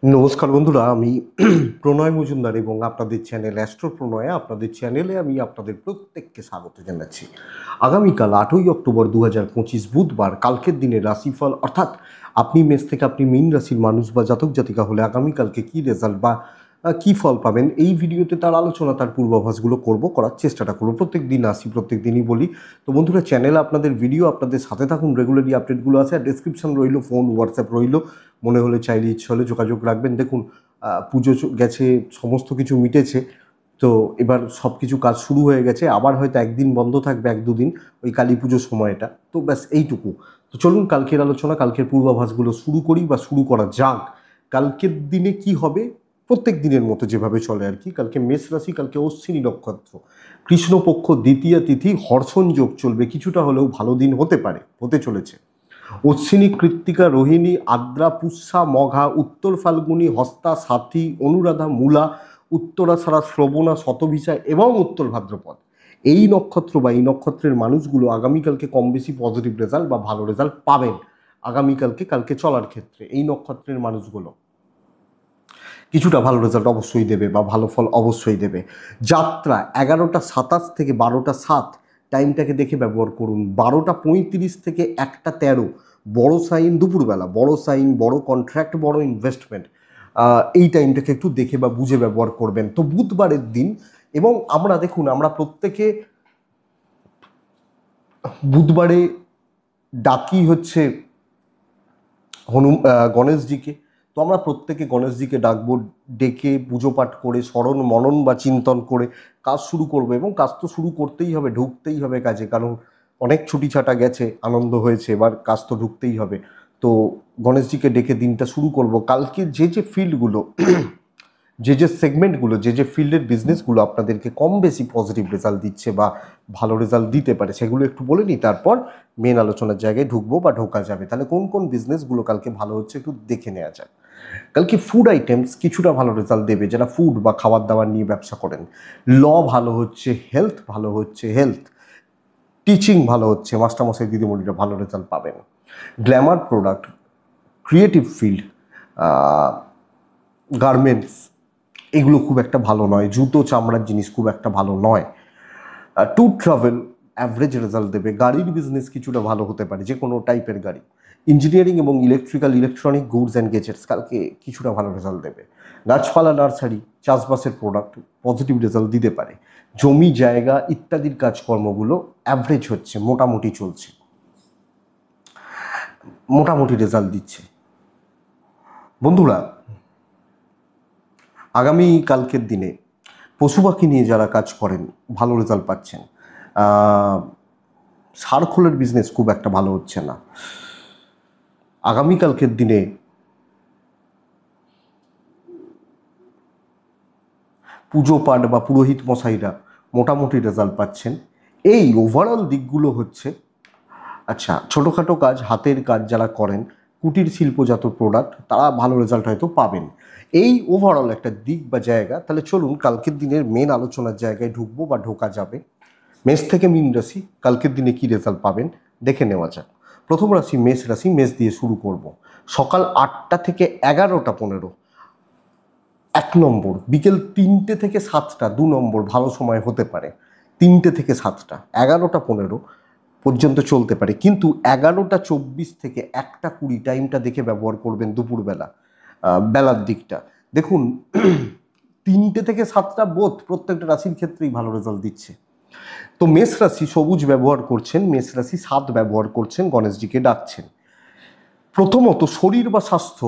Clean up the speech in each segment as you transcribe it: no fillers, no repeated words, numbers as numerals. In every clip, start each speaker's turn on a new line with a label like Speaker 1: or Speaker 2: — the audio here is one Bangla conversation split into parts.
Speaker 1: নমস্কার বন্ধুরা, আমি প্রণয় মজুমদার এবং আপনাদের চ্যানেল অ্যাস্ট্রো প্রণয়ে আপনাদের চ্যানেলে আমি আপনাদের প্রত্যেককে স্বাগত জানাচ্ছি। আগামীকাল 8ই অক্টোবর 2025 বুধবার কালকের দিনের রাশিফল, অর্থাৎ আপনি মেষ থেকে আপনি মীন রাশির মানুষ বা জাতক জাতিকা হলে আগামীকালকে কী রেজাল্ট বা কী ফল পাবেন এই ভিডিওতে তার আলোচনা, তার পূর্বাভাসগুলো করার চেষ্টাটা করবো। প্রত্যেক দিন আসি, প্রত্যেক দিনই বলি। তো বন্ধুরা, চ্যানেলে আপনাদের ভিডিও, আপনাদের সাথে থাকুন, রেগুলারলি আপডেটগুলো আছে, আর ডেসক্রিপশন রইলো, ফোন হোয়াটসঅ্যাপ রইলো, মনে হলে চাইলে ইচ্ছে হলে যোগাযোগ রাখবেন। দেখুন, পুজো গেছে, সমস্ত কিছু মিটেছে, তো এবার সব কিছু কাজ শুরু হয়ে গেছে। আবার হয়তো একদিন বন্ধ থাকবে, এক দুদিন, ওই কালী পুজোর সময়টা। তো ব্যাস এইটুকু। তো চলুন কালকের আলোচনা, কালকের পূর্বাভাসগুলো শুরু করি বা শুরু করা যাক। কালকের দিনে কি হবে, প্রত্যেক দিনের মতো যেভাবে চলে আর কি। কালকে মেষ রাশি, কালকে অশ্বিনী নক্ষত্র, কৃষ্ণপক্ষ দ্বিতীয়া তিথি, হর্ষণ যোগ চলবে। কিছুটা হলেও ভালো দিন হতে চলেছে। অশ্বিনী, কৃত্তিকা, রোহিণী, আদ্রা, পুষ্যা, মঘা, উত্তর ফাল্গুনী, হস্তা, সাথী, অনুরাধা, মূলা, উত্তরাষাঢ়া, শ্রবণা, শতভিষা এবং উত্তর ভাদ্রপদ, এই নক্ষত্র বা এই নক্ষত্রের মানুষগুলো আগামীকালকে কম বেশি পজিটিভ রেজাল্ট বা ভালো রেজাল্ট পাবেন। কালকে চলার ক্ষেত্রে এই নক্ষত্রের মানুষগুলো কিছুটা ভালো রেজাল্ট অবশ্যই দেবে বা ভালো ফল অবশ্যই দেবে। যাত্রা 11টা 27 থেকে 12টা 7, টাইমটাকে দেখে ব্যবহার করুন। 12টা 35 থেকে 1টা 13, বড় সাইন দুপুরবেলা, বড় সাইন, বড় কন্ট্রাক্ট, বড় ইনভেস্টমেন্ট, এই টাইমটাকে একটু দেখে বা বুঝে ব্যবহার করবেন। তো বুধবারের দিন, এবং আমরা প্রত্যেকে বুধবারে ডাকি হচ্ছে গণেশজিকে। তো আমরা প্রত্যেকে গণেশজিকে ডাকবো, ডেকে পুজো পাঠ করে স্মরণ মনন বা চিন্তন করে কাজ শুরু করবো। এবং কাজ তো শুরু করতেই হবে, ঢুকতেই হবে কাজে, কারণ অনেক ছুটি ছাটা গেছে, আনন্দ হয়েছে, এবার কাজ তো ঢুকতেই হবে। তো গণেশজিকে ডেকে দিনটা শুরু করব। কালকে যে ফিল্ডগুলো, যে সেগমেন্টগুলো, যে ফিল্ডের বিজনেসগুলো আপনাদেরকে কম বেশি পজিটিভ রেজাল্ট দিচ্ছে বা ভালো রেজাল্ট দিতে পারে, সেগুলো একটু বলে নিই, তারপর মেন আলোচনার জায়গায় ঢুকবো বা ঢোকা যাবে। তাহলে কোন কোন বিজনেসগুলো কালকে ভালো হচ্ছে একটু দেখে নেওয়া যাক। কালকে ফুড আইটেমস কিছুটা ভালো রেজাল্ট দেবে, যারা ফুড বা খাবার দাবার নিয়ে ব্যবসা করেন। ল ভালো হচ্ছে, হেলথ ভালো হচ্ছে, টিচিং ভালো হচ্ছে, মাস্টারমশাই দিদিমণিরা ভালো রেজাল্ট পাবেন। Glamour product, creative field, garments, এগুলো খুব একটা ভালো নয়। জুতো চামড়ার জিনিস খুব একটা ভালো নয়। ট্যুর ট্রাভেল অ্যাভারেজ রেজাল্ট দেবে। গাড়ির বিজনেস কিছুটা ভালো হতে পারে, যে কোনো টাইপের গাড়ি। ইঞ্জিনিয়ারিং এবং ইলেকট্রনিক গুডস অ্যান্ড গেজেটস কালকে কিছুটা ভালো রেজাল্ট দেবে। গাছপালা, নার্সারি, চাষবাসের প্রোডাক্ট পজিটিভ রেজাল্ট দিতে পারে। জমি জায়গা ইত্যাদির কাজকর্মগুলো অ্যাভারেজ হচ্ছে, মোটামুটি চলছে, মোটামুটি রেজাল্ট দিচ্ছে। বন্ধুরা, আগামী কালকের দিনে পশু পাখি নিয়ে যারা কাজ করেন ভালো রেজাল্ট পাচ্ছেন। সার বিজনেস খুব একটা ভালো হচ্ছে না। আগামীকালকের দিনে পুজো পাঠ বা পুরোহিত মশাইরা মোটামুটি রেজাল্ট পাচ্ছেন। এই ওভারঅল দিকগুলো হচ্ছে। আচ্ছা, ছোটোখাটো কাজ, হাতের কাজ যারা করেন, কুটির শিল্পজাত প্রোডাক্ট, তারা ভালো রেজাল্ট হয়তো পাবেন। এই ওভারঅল একটা দিক বা জায়গা। তাহলে চলুন কালকের দিনের মেন আলোচনার জায়গায় ঢুকবো বা ঢোকা যাবে। মেষ থেকে মীন রাশি কালকের দিনে কী রেজাল্ট পাবেন দেখে নেওয়া যাক। প্রথম রাশি মেষ রাশি, মেষ দিয়ে শুরু করব। সকাল 8টা থেকে 11টা 15, 1 নম্বর। বিকেল 3টে থেকে 7টা 2 নম্বর ভালো সময় হতে পারে। 3টে থেকে 7টা, 11টা 15 পর্যন্ত চলতে পারে, কিন্তু 11টা 24 থেকে 1টা 20 টাইমটা দেখে ব্যবহার করবেন। দুপুরবেলা, বেলার দিকটা দেখুন। 3টে থেকে 7টা বোধ প্রত্যেকটা রাশির ক্ষেত্রেই ভালো রেজাল্ট দিচ্ছে। তো মেষ রাশি সবুজ ব্যবহার করছেন, মেষ রাশি 7 ব্যবহার করছেন, গণেশজিকে ডাকছেন। প্রথমত শরীর বা স্বাস্থ্য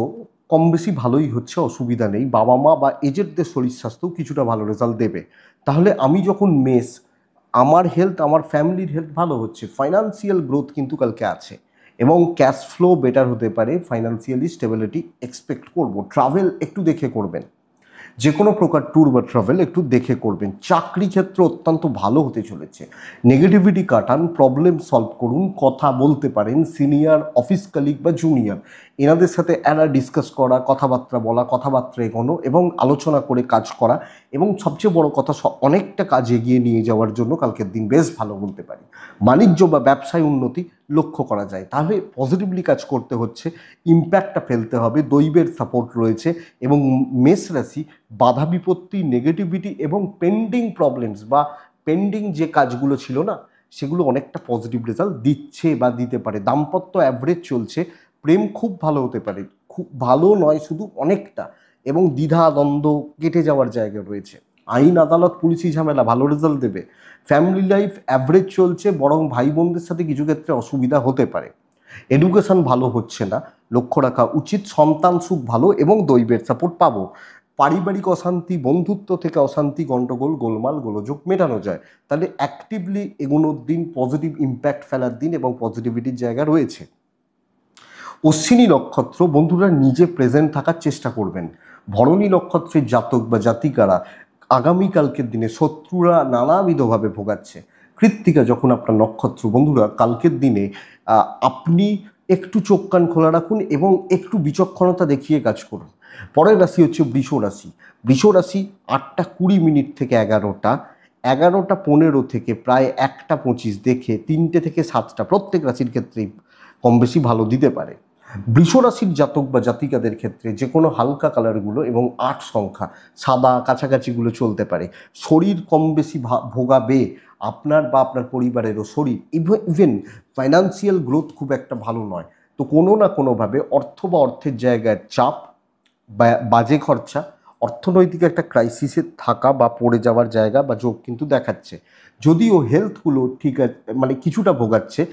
Speaker 1: কম বেশি ভালোই হচ্ছে, অসুবিধা নেই। বাবা মা বা এজেডদের শরীর স্বাস্থ্যও কিছুটা ভালো রেজাল্ট দেবে। তাহলে আমি যখন মেষ, আমার হেলথ, আমার ফ্যামিলির হেলথ ভালো হচ্ছে। ফাইন্যান্সিয়াল গ্রোথ কিন্তু কালকে আছে এবং ক্যাশ ফ্লো বেটার হতে পারে। ফাইন্যান্সিয়ালি স্টেবিলিটি এক্সপেক্ট করব। ট্রাভেল একটু দেখে করবেন, যে কোনো প্রকার ট্যুর বা ট্রাভেল একটু দেখে করবেন। চাকরি ক্ষেত্র অত্যন্ত ভালো হতে চলেছে। নেগেটিভিটি কাটান, প্রবলেম সলভ করুন, কথা বলতে পারেন। সিনিয়র অফিস কালিগ বা জুনিয়র, এনাদের সাথে ডিসকাস করা, কথাবার্তা বলা, কথাবার্তা এগোনো এবং আলোচনা করে কাজ করা, এবং সবচেয়ে বড় কথা, অনেকটা কাজ এগিয়ে নিয়ে যাওয়ার জন্য কালকের দিন বেশ ভালো বলতে পারি। বাণিজ্য বা ব্যবসায় উন্নতি, লক্ষ্য করা যায়। তাহলে পজিটিভলি কাজ করতে হচ্ছে, ইম্প্যাক্টটা ফেলতে হবে, দৈবের সাপোর্ট রয়েছে এবং মেষ রাশি বাধা বিপত্তি, নেগেটিভিটি এবং পেন্ডিং প্রবলেমস বা পেন্ডিং যে কাজগুলো ছিল না সেগুলো অনেকটা পজিটিভ রেজাল্ট দিচ্ছে বা দিতে পারে। দাম্পত্য অ্যাভারেজ চলছে, প্রেম খুব ভালো হতে পারে, খুব ভালো নয় শুধু, অনেকটা, এবং দ্বিধা দ্বন্দ্ব কেটে যাওয়ার জায়গা রয়েছে। আইন আদালত পুলিশি ঝামেলা ভালো রেজাল্ট দেবে। ফ্যামিলি লাইফ অ্যাভারেজ চলছে, বরং ভাই বোনদের সাথে কিছু ক্ষেত্রে অসুবিধা হতে পারে। এডুকেশন ভালো হচ্ছে না, লক্ষ্য রাখা উচিত। সন্তান সুখ ভালো এবং দৈবের সাপোর্ট পাবো। পারিবারিক অশান্তি, বন্ধুত্ব থেকে অশান্তি, গন্ডগোল, গোলমাল, গোলযোগ মেটানো যায়। তাহলে অ্যাক্টিভলি এগোনোর দিন, পজিটিভ ইম্প্যাক্ট ফেলার দিন এবং পজিটিভিটির জায়গা রয়েছে। অশ্বিনী নক্ষত্র, বন্ধুরা নিজে প্রেজেন্ট থাকার চেষ্টা করবেন। ভরণী নক্ষত্রের জাতক বা জাতিকারা আগামীকালকের দিনে শত্রুরা নানাবিধভাবে ভোগাচ্ছে। কৃত্তিকা যখন আপনার নক্ষত্র, বন্ধুরা কালকের দিনে আপনি একটু চোখ কান খোলা রাখুন এবং একটু বিচক্ষণতা দেখিয়ে কাজ করুন। পরের রাশি হচ্ছে বৃষ রাশি। বৃষ রাশি 8:20 থেকে 11টা, 11:15 থেকে প্রায় 1:25 দেখে 3টে থেকে 7টা প্রত্যেক রাশির ক্ষেত্রেই কম বেশি ভালো দিতে পারে। বৃষ রাশির জাতক বা জাতিকাদের ক্ষেত্রে যে কোনো হালকা কালারগুলো এবং 8 সংখ্যা, সাদা কাছাকাছিগুলো চলতে পারে। শরীর কম বেশি ভোগাবে, আপনার বা আপনার পরিবারেরও শরীর। ইভেন ফাইন্যান্সিয়াল গ্রোথ খুব একটা ভালো নয়। তো কোনো না কোনোভাবে অর্থ বা অর্থের জায়গায় চাপ, বাজে খরচা, অর্থনৈতিক একটা ক্রাইসিসে থাকা বা পড়ে যাওয়ার জায়গা বা যোগ কিন্তু দেখাচ্ছে। যদিও হেলথগুলো ঠিক আছে, মানে কিছুটা ভোগাচ্ছে,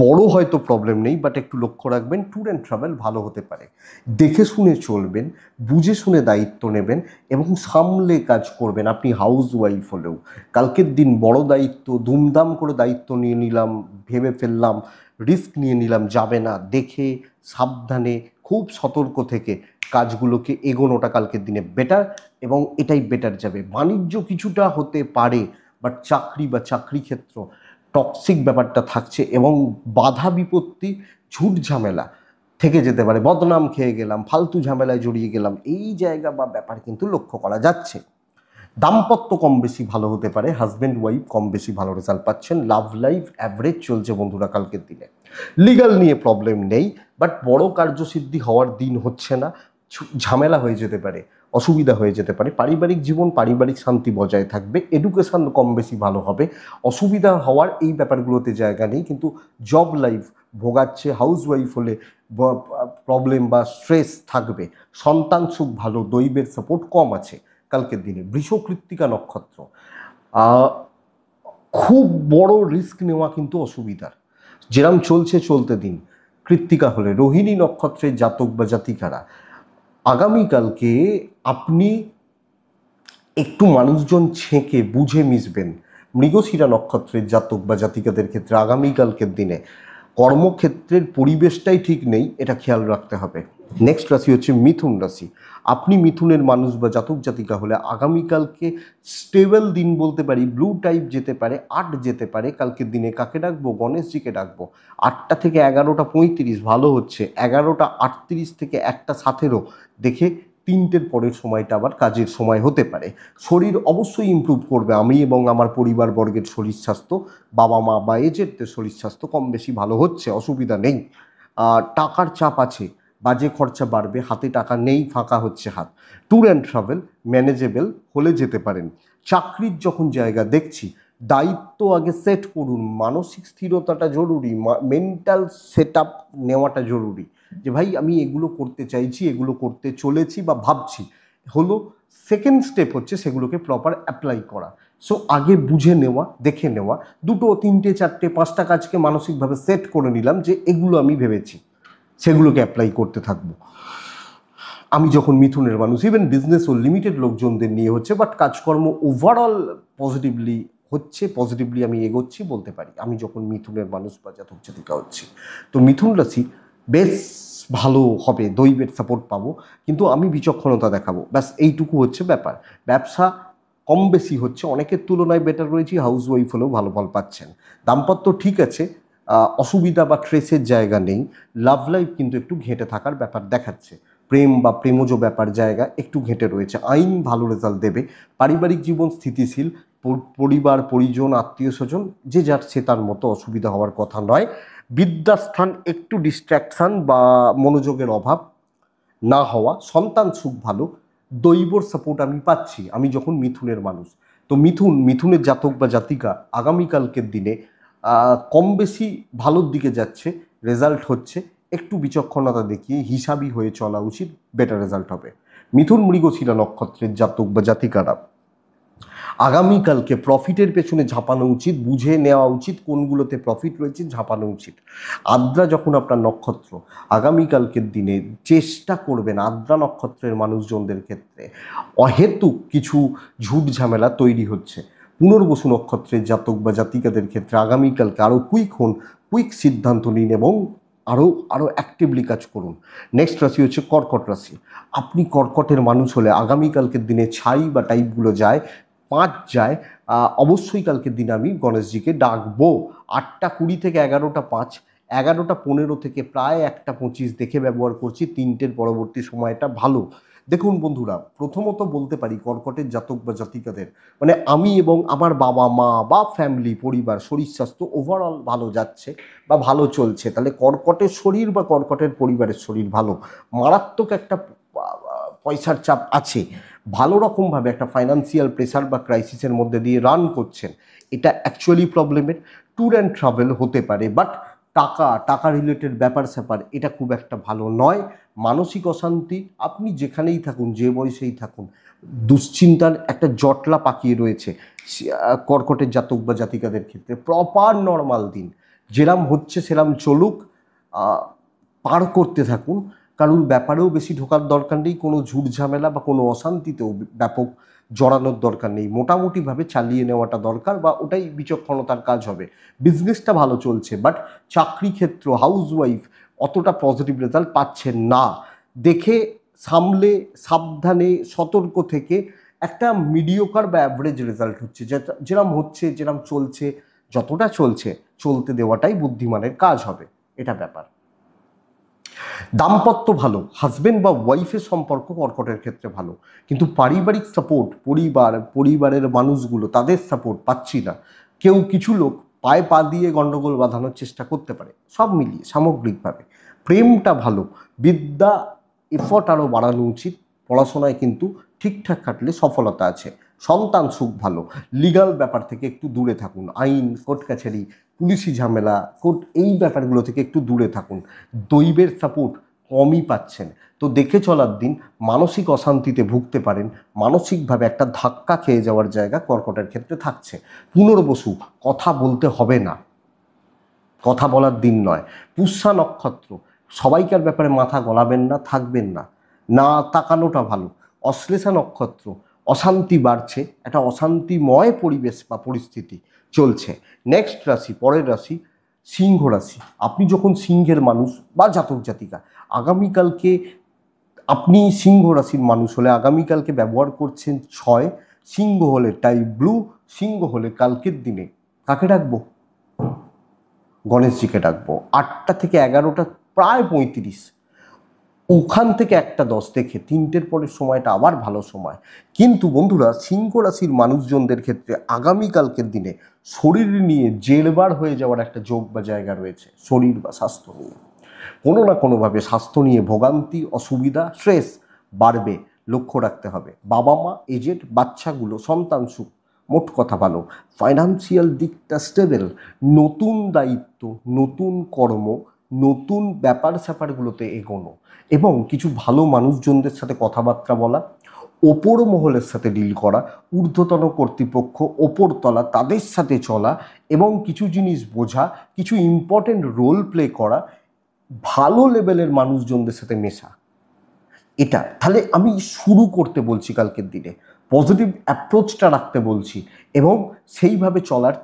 Speaker 1: বড় হয়তো প্রবলেম নেই, বাট একটু লক্ষ্য রাখবেন। ট্যুর অ্যান্ড ট্রাভেল ভালো হতে পারে। দেখে শুনে চলবেন, বুঝে শুনে দায়িত্ব নেবেন এবং সামলে কাজ করবেন। আপনি হাউস ওয়াইফ হলেও কালকের দিন বড় দায়িত্ব, দুমদাম করে দায়িত্ব নিয়ে নিলাম, ভেবে ফেললাম, রিস্ক নিয়ে নিলাম, যাবে না। দেখে সাবধানে খুব সতর্ক থেকে কাজগুলোকে এগোনোটা কালকের দিনে বেটার এবং এটাই বেটার যাবে। বাণিজ্য কিছুটা হতে পারে, বাট চাকরি বা চাকরি ক্ষেত্র টক্সিক ব্যাপারটা থাকছে এবং বাধা বিপত্তি, ঝুট ঝামেলা থেকে যেতে পারে। বদনাম খেয়ে গেলাম, ফালতু ঝামেলায় জড়িয়ে গেলাম, এই জায়গা বা ব্যাপার কিন্তু লক্ষ্য করা যাচ্ছে। দাম্পত্য কম বেশি ভালো হতে পারে, হাজব্যান্ড ওয়াইফ কম বেশি ভালো রেজাল্ট পাচ্ছেন। লাভ লাইফ অ্যাভারেজ চলছে বন্ধুরা কালকের দিনে। লিগাল নিয়ে প্রবলেম নেই, বাট বড় কার্যসিদ্ধি হওয়ার দিন হচ্ছে না, ঝামেলা হয়ে যেতে পারে, অসুবিধা হয়ে যেতে পারে। পারিবারিক জীবন, পারিবারিক শান্তি বজায় থাকবে। এডুকেশন কম বেশি ভালো হবে, অসুবিধা হওয়ার এই ব্যাপারগুলোতে জায়গা নেই। কিন্তু জব লাইফ ভোগাচ্ছে, হাউস ওয়াইফ হলে প্রবলেম বা স্ট্রেস থাকবে। সন্তান সুখ ভালো, দৈবের সাপোর্ট কম আছে কালকের দিনে। বৃষ কৃত্তিকা নক্ষত্র, খুব বড় রিস্ক নেওয়া কিন্তু অসুবিধার, যেরম চলছে চলতে দিন। কৃত্তিকা হলে, রোহিণী নক্ষত্রের জাতক বা জাতিকারা আগামীকালকে আপনি একটু মানুষজন ছেঁকে বুঝে মিশবেন। মৃগশিরা নক্ষত্রের জাতক বা জাতিকাদের ক্ষেত্রে আগামীকালকের দিনে কর্মক্ষেত্রের পরিবেশটাই ঠিক নেই, এটা খেয়াল রাখতে হবে। নেক্সট রাশি হচ্ছে মিথুন রাশি। আপনি মিথুনের মানুষ বা জাতক জাতিকা হলে আগামীকালকে স্টেবল দিন বলতে পারি। ব্লু টাইপ যেতে পারে, 8 যেতে পারে কালকের দিনে। কাকে ডাকবো? গণেশজিকে ডাকবো। 8টা থেকে 11:35 ভালো হচ্ছে, 11:38 থেকে 1:17 দেখে 3টের পরের সময়টা আবার কাজের সময় হতে পারে। শরীর অবশ্যই ইমপ্রুভ করবে। আমি এবং আমার পরিবারবর্গের শরীর স্বাস্থ্য, বাবা মা বা এজেন্টদের শরীর স্বাস্থ্য কম বেশি ভালো হচ্ছে, অসুবিধা নেই। টাকার চাপ আছে, বাজে খরচা বাড়বে, হাতে টাকা নেই, ফাঁকা হচ্ছে হাত। ট্যুর অ্যান্ড ট্রাভেল ম্যানেজেবল হলে যেতে পারেন। চাকরির যখন জায়গা দেখছি, দায়িত্ব আগে সেট করুন, মানসিক স্থিরতাটা জরুরি, মেন্টাল সেট আপ নেওয়াটা জরুরি, যে ভাই আমি এগুলো করতে চাইছি, এগুলো করতে চলেছি বা ভাবছি। হলো সেকেন্ড স্টেপ হচ্ছে সেগুলোকে প্রপার অ্যাপ্লাই করা। সো আগে বুঝে নেওয়া, দেখে নেওয়া, 2, 3, 4, 5টা কাজকে মানসিকভাবে সেট করে নিলাম যে এগুলো আমি ভেবেছি, সেগুলোকে অ্যাপ্লাই করতে থাকবো। আমি যখন মিথুনের মানুষ, ইভেন বিজনেস ও লিমিটেড লোকজনদের নিয়ে হচ্ছে, বাট কাজকর্ম ওভারঅল পজিটিভলি হচ্ছে, পজিটিভলি আমি এগোচ্ছি বলতে পারি আমি যখন মিথুনের মানুষ বা জাতক জাতিকা হচ্ছি। তো মিথুন রাশি বেশ ভালো হবে, দৈবের সাপোর্ট পাবো, কিন্তু আমি বিচক্ষণতা দেখাবো, ব্যাস এইটুকু হচ্ছে ব্যাপার। ব্যবসা কম বেশি হচ্ছে, অনেকের তুলনায় বেটার রয়েছে, হাউস ওয়াইফ হলেও ভালো ফল পাচ্ছেন। দাম্পত্য ঠিক আছে, অসুবিধা বা ট্রেসের জায়গা নেই। লাভ লাইফ কিন্তু একটু ঘেঁটে থাকার ব্যাপার দেখাচ্ছে, প্রেম বা প্রেমজ ব্যাপার জায়গা একটু ঘেঁটে রয়েছে। আইন ভালো রেজাল্ট দেবে। পারিবারিক জীবন স্থিতিশীল, পরিবার পরিজন আত্মীয় স্বজন যে যার সে তার মতো, অসুবিধা হওয়ার কথা নয়। বিদ্যাস্থান একটু ডিস্ট্র্যাকশন বা মনোযোগের অভাব না হওয়া, সন্তান সুখ ভালো, দৈবর সাপোর্ট আমি পাচ্ছি আমি যখন মিথুনের মানুষ। তো মিথুনের জাতক বা জাতিকা আগামীকালকের দিনে কম বেশি ভালোর দিকে যাচ্ছে, রেজাল্ট হচ্ছে। একটু বিচক্ষণতা দেখিয়ে হিসাবি হয়ে চলা উচিত, বেটার রেজাল্ট হবে। মিথুন মৃগশিরা নক্ষত্রের জাতক বা জাতিকারা আগামীকালকে প্রফিটের পেছনে ঝাঁপানো উচিত, বুঝে নেওয়া উচিত কোনগুলোতে প্রফিট রয়েছে, ঝাঁপানো উচিত। আদ্রা যখন আপনার নক্ষত্র, আগামীকালকের দিনে চেষ্টা করবেন আদ্রা নক্ষত্রের মানুষজনদের ক্ষেত্রে অহেতুক কিছু ঝুট ঝামেলা তৈরি হচ্ছে। পুনর্বসু নক্ষত্রের জাতক বা জাতিকাদের ক্ষেত্রে আগামীকালকে আরও কুইক হন, কুইক সিদ্ধান্ত নিন এবং আরও অ্যাক্টিভলি কাজ করুন। নেক্সট রাশি হচ্ছে কর্কট রাশি। আপনি কর্কটের মানুষ হলে আগামীকালকের দিনে ছাই বা টাইপগুলো যায়, 5 যায়, অবশ্যই কালকের দিনে আমি গণেশজিকে ডাকবো। 8:20 থেকে 11:05, 11:15 থেকে প্রায় 1:25 দেখে ব্যবহার করছি। 3টের পরবর্তী সময়টা ভালো। দেখুন বন্ধুরা, প্রথমত বলতে পারি কর্কটের জাতক বা জাতিকাদের, মানে আমি এবং আমার বাবা মা বা ফ্যামিলি পরিবার শরীর স্বাস্থ্য ওভারঅল ভালো যাচ্ছে বা ভালো চলছে, তাহলে কর্কটের শরীর বা কর্কটের পরিবারের শরীর ভালো। মারাত্মক একটা পয়সার চাপ আছে, ভালো রকমভাবে একটা ফাইন্যান্সিয়াল প্রেশার বা ক্রাইসিসের মধ্যে দিয়ে রান করছেন, এটা অ্যাকচুয়ালি প্রবলেমের। ট্যুর অ্যান্ড ট্রাভেল হতে পারে, বাট টাকা রিলেটেড ব্যাপার স্যাপার এটা খুব একটা ভালো নয়। মানসিক অশান্তি, আপনি যেখানেই থাকুন, যে বয়সেই থাকুন, দুশ্চিন্তার একটা জটলা পাকিয়ে রয়েছে কর্কটের জাতক বা জাতিকাদের ক্ষেত্রে। প্রপার নর্মাল দিন যেরাম হচ্ছে সেরাম চলুক, পার করতে থাকুন। কারোর ব্যাপারেও বেশি ঢোকার দরকার নেই, কোনো ঝুট ঝামেলা বা কোনো অশান্তিতেও ব্যাপক জড়ানোর দরকার নেই। মোটামুটিভাবে চালিয়ে নেওয়াটা দরকার, বা ওটাই বিচক্ষণতার কাজ হবে। বিজনেসটা ভালো চলছে, বাট চাকরি ক্ষেত্র, হাউসওয়াইফ অতটা পজিটিভ রেজাল্ট পাচ্ছেন না। দেখে সামলে সাবধানে সতর্ক থেকে একটা মিডিওকার বা অ্যাভারেজ রেজাল্ট হচ্ছে, যেরম হচ্ছে, যেরম চলছে, যতটা চলছে চলতে দেওয়াটাই বুদ্ধিমানের কাজ হবে, এটা ব্যাপার। দাম্পত্য ভালো, হাজবেন্ড বা ওয়াইফের সম্পর্ক কর্কটের ক্ষেত্রে ভালো, কিন্তু পারিবারিক সাপোর্ট, পরিবারের মানুষগুলো তাদের সাপোর্ট পাচ্ছি না। কিছু লোক পায়ে পা দিয়ে গন্ডগোল বাঁধানোর চেষ্টা করতে পারে। সব মিলিয়ে সামগ্রিকভাবে প্রেমটা ভালো, বিদ্যা এফর্ট আরও বাড়ানো উচিত। পড়াশোনায় কিন্তু ঠিকঠাক খাটলে সফলতা আছে। সন্তান সুখ ভালো, লিগাল ব্যাপার থেকে একটু দূরে থাকুন। আইন, কোর্ট কাছারি, পুলিশি ঝামেলা, এই ব্যাপারগুলো থেকে একটু দূরে থাকুন। দৈবের সাপোর্ট কমই পাচ্ছেন, তো দেখে চলার দিন। মানসিক অশান্তিতে ভুগতে পারেন, মানসিকভাবে একটা ধাক্কা খেয়ে যাওয়ার জায়গা কর্কটের ক্ষেত্রে থাকছে। পুনর্বসু, কথা বলতে হবে না, কথা বলার দিন নয়। পুষ্যা নক্ষত্র, সবাইকার ব্যাপারে মাথা গলাবেন না, থাকবেন না, না তাকানোটা ভালো। অশ্লেষা নক্ষত্র, অশান্তি বাড়ছে, একটা অশান্তিময় পরিবেশ বা পরিস্থিতি চলছে। নেক্সট রাশি, পরের রাশি সিংহ রাশি। আপনি যখন সিংহের মানুষ বা জাতক জাতিকা, আগামীকালকে আপনি সিংহ রাশির মানুষ হলে আগামীকালকে ব্যবহার করছেন 6। সিংহ হলে টাই ব্লু, সিংহ হলে কালকের দিনে কাকে ডাকবো? গণেশজিকে ডাকবো। 8টা থেকে 11টা প্রায় 35, ওখান থেকে 1:10 দেখে 3টের পরের সময়টা আবার ভালো সময়। কিন্তু বন্ধুরা, সিংহ রাশির মানুষজনদের ক্ষেত্রে আগামীকালকের দিনে শরীর নিয়ে জেরবার হয়ে যাওয়ার একটা যোগ বা জায়গা রয়েছে। শরীর বা স্বাস্থ্য নিয়ে কোনো না কোনোভাবে স্বাস্থ্য নিয়ে ভোগান্তি, অসুবিধা, স্ট্রেস বাড়বে, লক্ষ্য রাখতে হবে। বাবা মা, এজেড, বাচ্চাগুলো, সন্তান সুখ, মোট কথা ভালো। ফাইন্যান্সিয়াল দিকটা স্টেবল। নতুন দায়িত্ব, নতুন কর্ম, নতুন ব্যাপার স্যাপারগুলোতে এগোনো এবং কিছু ভালো মানুষজনদের সাথে কথাবার্তা বলা, ওপর মহলের সাথে ডিল করা, ঊর্ধ্বতন কর্তৃপক্ষ, ওপরতলা তাদের সাথে চলা এবং কিছু জিনিস বোঝা, কিছু ইম্পর্টেন্ট রোল প্লে করা, ভালো লেভেলের মানুষজনদের সাথে মেশা, এটা। তাহলে আমি শুরু করতে বলছি কালকের দিনে, পজিটিভ অ্যাপ্রোচটা রাখতে বলছি এবং সেইভাবে চলার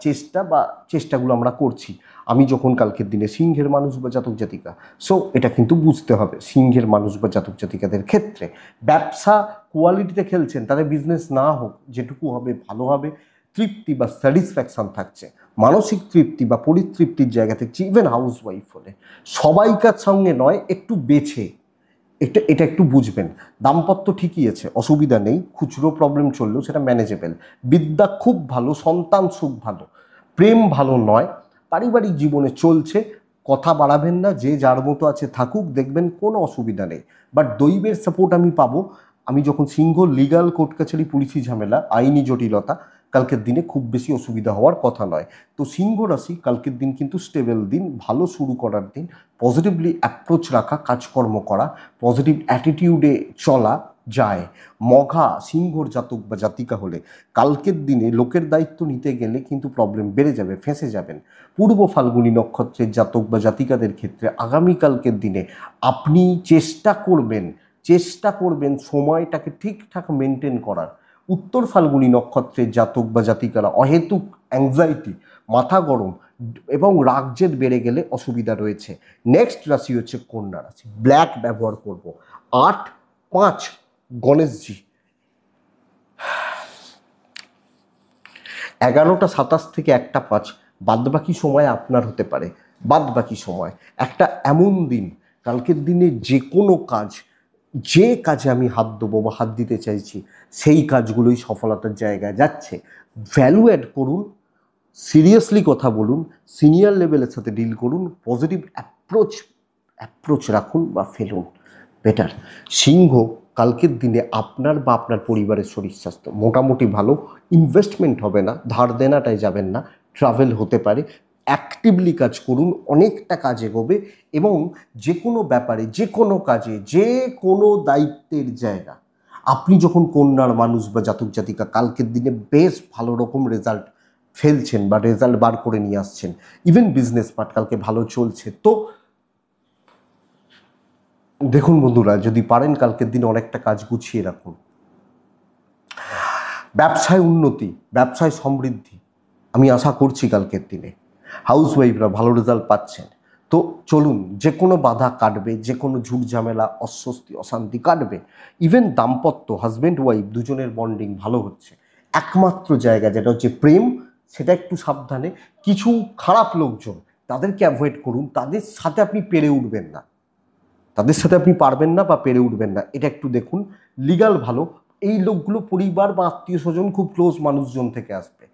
Speaker 1: চেষ্টাগুলো আমরা করছি। আমি যখন কালকের দিনে সিংহের মানুষ বা জাতক জাতিকা, সো এটা কিন্তু বুঝতে হবে সিংহের মানুষ বা জাতক জাতিকাদের ক্ষেত্রে ব্যবসা কোয়ালিটিতে খেলছেন, তাদের বিজনেস না হোক, যেটুকু হবে ভালো হবে, তৃপ্তি বা স্যাটিসফ্যাকশন থাকছে, মানসিক তৃপ্তি বা পরিতৃপ্তির জায়গা থাকছে। ইভেন হাউস ওয়াইফ হলে সবাইকার সঙ্গে নয়, একটু বেছে এটা একটু বুঝবেন। দাম্পত্য ঠিকই আছে, অসুবিধা নেই, খুচরো প্রবলেম চললেও সেটা ম্যানেজেবল। বিদ্যা খুব ভালো, সন্তান সুখ ভালো, প্রেম ভালো নয়, পারিবারিক জীবনে চলছে। কথা বাড়াবেন না, যে যার মতো আছে থাকুক, দেখবেন কোনো অসুবিধা নেই। বাট দৈবের সাপোর্ট আমি পাবো। আমি যখন সিংহ, লিগাল কোর্ট কাছারি, পুলিশি ঝামেলা, আইনি জটিলতা, কালকের দিনে খুব বেশি অসুবিধা হওয়ার কথা নয়। তো সিংহ রাশি, কালকের দিন কিন্তু স্টেবল দিন, ভালো শুরু করার দিন। পজিটিভলি অ্যাপ্রোচ রাখা, কাজকর্ম করা, পজিটিভ অ্যাটিটিউডে চলা যায়। মঘা সিংহর জাতক বা জাতিকা হলে কালকের দিনে লোকের দায়িত্ব নিতে গেলে কিন্তু প্রবলেম বেড়ে যাবে, ফেঁসে যাবেন। পূর্ব ফাল্গুনী নক্ষত্রের জাতক বা জাতিকাদের ক্ষেত্রে আগামীকালকের দিনে আপনি চেষ্টা করবেন সময়টাকে ঠিকঠাক মেনটেন করার। উত্তর ফাল্গুনী নক্ষত্রের জাতক বা জাতিকারা অহেতুক অ্যাংজাইটি, মাথা গরম এবং রাগজেদ বেড়ে গেলে অসুবিধা রয়েছে। নেক্সট রাশি হচ্ছে কন্যা রাশি। ব্ল্যাক ব্যবহার করব। 8-5 গণেশজি, 11টা 27 থেকে 1টা 5, বাদবাকি সময় আপনার হতে পারে। বাদবাকি সময় একটা এমন দিন, কালকের দিনে যে কাজে আমি হাত দেবো বা হাত দিতে চাইছি, সেই কাজগুলোই সফলতার জায়গায় যাচ্ছে। ভ্যালু অ্যাড করুন, সিরিয়াসলি কথা বলুন, সিনিয়র লেভেলের সাথে ডিল করুন, পজিটিভ অ্যাপ্রোচ রাখুন বা ফেলুন, বেটার। সিংহ, কালকের দিনে আপনার বা আপনার পরিবারের শরীর স্বাস্থ্য মোটামুটি ভালো। ইনভেস্টমেন্ট হবে না, ধার দেনাটায় যাবেন না, ট্রাভেল হতে পারে। অ্যাক্টিভলি কাজ করুন, অনেকটা কাজ এগোবে এবং যে কোনো ব্যাপারে, যে কোনো কাজে, যে কোনো দায়িত্বের জায়গা, আপনি যখন কন্যার মানুষ বা জাতক জাতিকা, কালকের দিনে বেশ ভালো রকম রেজাল্ট ফেলছেন বা রেজাল্ট বার করে নিয়ে আসছেন। ইভেন বিজনেস পার্ট কালকে ভালো চলছে। তো দেখুন বন্ধুরা, যদি পারেন কালকের দিনে অনেকটা কাজ গুছিয়ে রাখুন। ব্যবসায় উন্নতি, ব্যবসায় সমৃদ্ধি আমি আশা করছি কালকের দিনে। হাউসওয়াইফরা ভালো রেজাল্ট পাচ্ছেন। তো চলুন, যে কোনো বাধা কাটবে, যে কোনো ঝুট ঝামেলা, অস্বস্তি, অশান্তি কাটবে। ইভেন দাম্পত্য, হাজব্যান্ড ওয়াইফ দুজনের বন্ডিং ভালো হচ্ছে। একমাত্র জায়গা যেটা হচ্ছে প্রেম, সেটা একটু সাবধানে। কিছু খারাপ লোকজন, তাদেরকে অ্যাভয়েড করুন। তাদের সাথে আপনি পেরে উঠবেন না, তাদের সাথে আপনি পারবেন না বা পেরে উঠবেন না, এটা একটু দেখুন। লিগাল ভালো, এই লোকগুলো পরিবার বা আত্মীয় স্বজন, খুব ক্লোজ মানুষজন থেকে আসবে।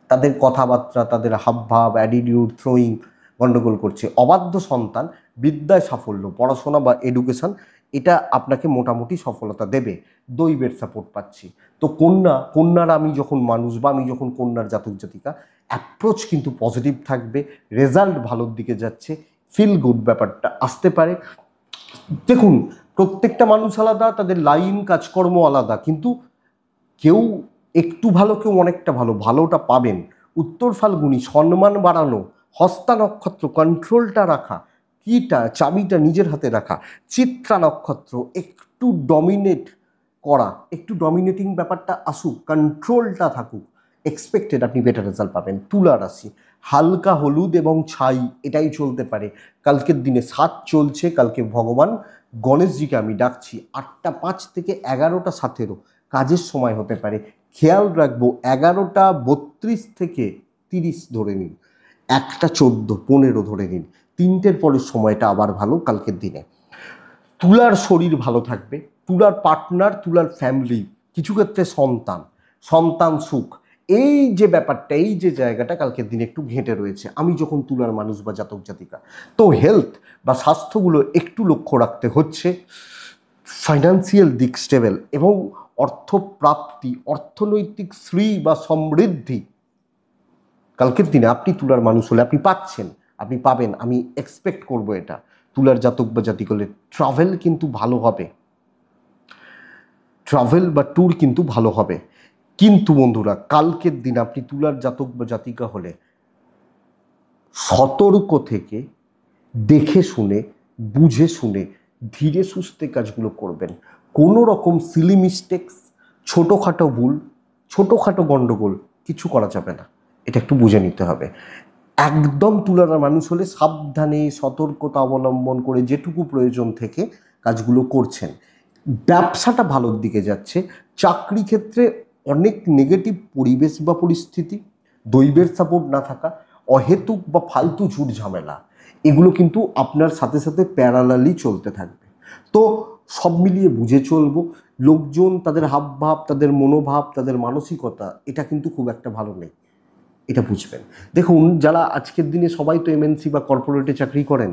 Speaker 1: তাদের কথাবার্তা, তাদের হাবভাব, অ্যাটিটিউড, থ্রোয়িং গণ্ডগোল করছে। অবাধ্য সন্তান, বিদ্যায় সাফল্য, পড়াশোনা বা এডুকেশন, এটা আপনাকে মোটামুটি সফলতা দেবে। দৈবের সাপোর্ট পাচ্ছি। তো কন্যার আমি যখন মানুষ বা আমি যখন কন্যার জাতক জাতিকা, অ্যাপ্রোচ কিন্তু পজিটিভ থাকবে, রেজাল্ট ভালোর দিকে যাচ্ছে, ফিল গুড ব্যাপারটা আসতে পারে। দেখুন, প্রত্যেকটা মানুষ আলাদা, তাদের লাইন কাজকর্ম আলাদা, কিন্তু কেউ একটু ভালো, কেউ অনেকটা ভালো, ভালোটা পাবেন। উত্তর ফাল্গুনি সম্মান বাড়ানো, হস্তা নক্ষত্র কন্ট্রোলটা রাখা, কিটা চাবিটা নিজের হাতে রাখা। চিত্রা নক্ষত্র একটু ডমিনেট করা, একটু ডমিনেটিং ব্যাপারটা আসুক, কন্ট্রোলটা থাকুক, এক্সপেক্টেড আপনি বেটার রেজাল্ট পাবেন। তুলা রাশি, হালকা হলুদ এবং ছাই এটাই চলতে পারে কালকের দিনে। 7 চলছে, কালকে ভগবান গণেশজিকে আমি ডাকছি। 8টা 5 থেকে 11টা 17 কাজের সময় হতে পারে, খেয়াল রাখবো। 11টা 32 থেকে 30 ধরে নিন, 1টা 14-15 ধরে নিন, 3টের পরের সময়টা আবার ভালো কালকের দিনে। তুলার শরীর ভালো থাকবে, তুলার পার্টনার, তুলার ফ্যামিলি, কিছু ক্ষেত্রে সন্তান সুখ, এই যে ব্যাপারটা, এই যে জায়গাটা কালকের দিনে একটু ঘেঁটে রয়েছে। আমি যখন তুলার মানুষ বা জাতক জাতিকা, তো হেলথ বা স্বাস্থ্যগুলো একটু লক্ষ্য রাখতে হচ্ছে। ফাইন্যান্সিয়াল দিক স্টেবল এবং অর্থপ্রাপ্তি, অর্থনৈতিক শ্রী বা সমৃদ্ধি কালকের দিনে আপনি তুলার মানুষ হলে আপনি পাচ্ছেন, আপনি পাবেন, আমি এক্সপেক্ট করব এটা। তুলার জাতক বা জাতিকলে ট্রাভেল কিন্তু ভালো হবে, ট্রাভেল বা ট্যুর কিন্তু ভালো হবে। কিন্তু বন্ধুরা, কালকের দিন আপনি তুলার জাতক বা জাতিকা হলে সতর্ক থেকে, দেখে শুনে, বুঝে শুনে, ধীরে সুস্থে কাজগুলো করবেন। কোনো রকম সিলি মিস্টেক্স, ছোটোখাটো ভুল, ছোটোখাটো গণ্ডগোল কিছু করা যাবে না, এটা একটু বুঝে নিতে হবে। একদম তুলার মানুষ হলে সাবধানে, সতর্কতা অবলম্বন করে যেটুকু প্রয়োজন থেকে কাজগুলো করছেন। ব্যবসাটা ভালোর দিকে যাচ্ছে। চাকরি ক্ষেত্রে অনেক নেগেটিভ পরিবেশ বা পরিস্থিতি, দৈবের সাপোর্ট না থাকা, অহেতুক বা ফালতু ঝুট ঝামেলা, এগুলো কিন্তু আপনার সাথে সাথে প্যারালালি চলতে থাকবে। তো সব মিলিয়ে বুঝে চলবো। লোকজন, তাদের হাবভাব, তাদের মনোভাব, তাদের মানসিকতা, এটা কিন্তু খুব একটা ভালো নেই, এটা বুঝবেন। দেখুন, যারা আজকের দিনে সবাই তো এমএনসি বা কর্পোরেটে চাকরি করেন,